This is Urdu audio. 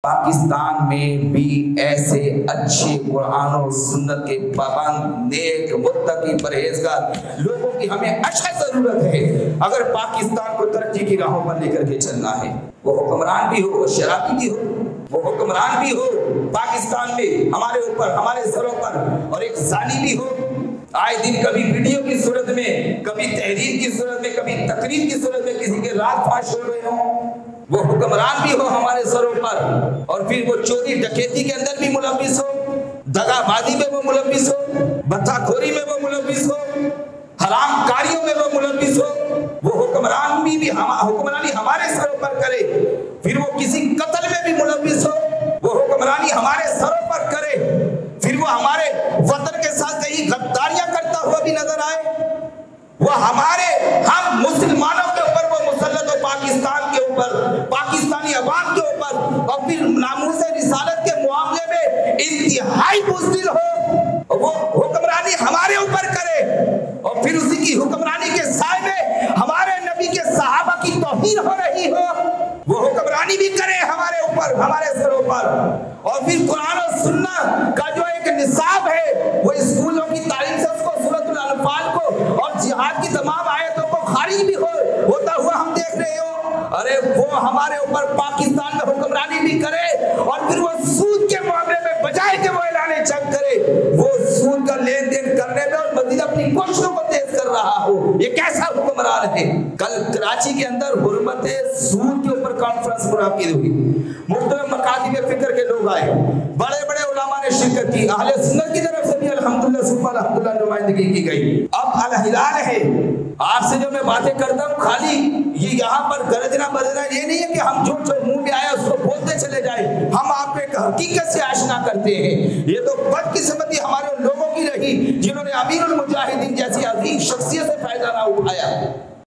پاکستان میں بھی ایسے اچھے قرآن و سنت کے پابند نیک متقی پرہیزگار لوگوں کی ہمیں اشد ضرورت ہے اگر پاکستان کو ترقی کی راہوں پر لے کر کے چلنا ہے۔ وہ حکمران بھی ہو، شرابی بھی ہو، وہ حکمران بھی ہو پاکستان میں ہمارے اوپر، ہمارے سروں پر، اور ایک ظالم بھی ہو آئے دن کبھی ویڈیو کی صورت میں، کبھی تحریر کی صورت میں، کبھی تقریر کی صورت میں کسی کے راز فاش ہو رہے ہوں۔ وہ حکمران بھی ہو ہمارے سروں پر اور پھر وہ چوری ڈکیتی کے اندر بھی ملوث ہو، دغا بازی میں وہ ملوث ہو، بتہ خوری میں وہ ملوث ہو، حرام کاریوں میں وہ ملوث ہو۔ وہ حکمران بھی حکمرانی ہمارے سروں پر کرے، پھر وہ کسی قتل میں بھی ملوث ہو، وہ حکمرانی ہمارے سروں پر کرے، پھر وہ ہمارے وطن کے ساتھ کہیں غداریاں کرتا ہوا بھی نظر آئے، وہ ہم مسلمانوں کے اوپر وہ مسلط ہو، پاکستان کے اوپر، پاکستانی عوام کے اوپر، اور پھر ناموس رسالت کے معاملے میں انتہائی بزدل ہو، وہ حکمرانی ہمارے اوپر کرے اور پھر اسی کی حکمرانی کے سائے میں ہمارے نبی کے صحابہ کی توہین ہو رہی ہو، وہ حکمرانی بھی کرے ہمارے اوپر، ہمارے سروں پر، اور پھر قرآن و سنت کا جو ایک نصاب ہے وہ اسکولوں کی تعلیم سے اس کو سورۃ الانفال کو اور جہاد کی تمام آیتوں کو خارج بھی ہوتا ہوا ہم دیکھ رہے ہو، ارے وہ ہمارے اوپر پاکستان میں حکمرانی بھی کرے اور پھر وہ سود کے معاملے میں بجائے کہ وہ اعلان جنگ کرے وہ سود کا لین دین کرنے میں اور مزید اپنی کوششوں کو تیز کر رہا ہو۔ یہ کیسا حکمران ہے؟ کل کراچی کے اندر حرمت سود کے اوپر کانفرنس منعقد ہوئی، مختلف مکاتب فکر کے لوگ آئے، بڑے بڑے علماء نے شرکت کی، اہل سنت کی طرف سے بھی الحمدللہ ثم الحمدللہ نمائندگی کی گئی۔ اب الہلال ہے، آپ سے جو میں باتیں کرتا ہوں خالی یہ یہاں پر گرجنا بجنا یہ نہیں ہے کہ ہم جو منہ میں آیا اس کو بولتے چلے جائیں، ہم آپ کو ایک حقیقت سے آشنا کرتے ہیں۔ یہ تو بدقسمتی ہمارے لوگوں کی رہی جنہوں نے امیر المجاہدین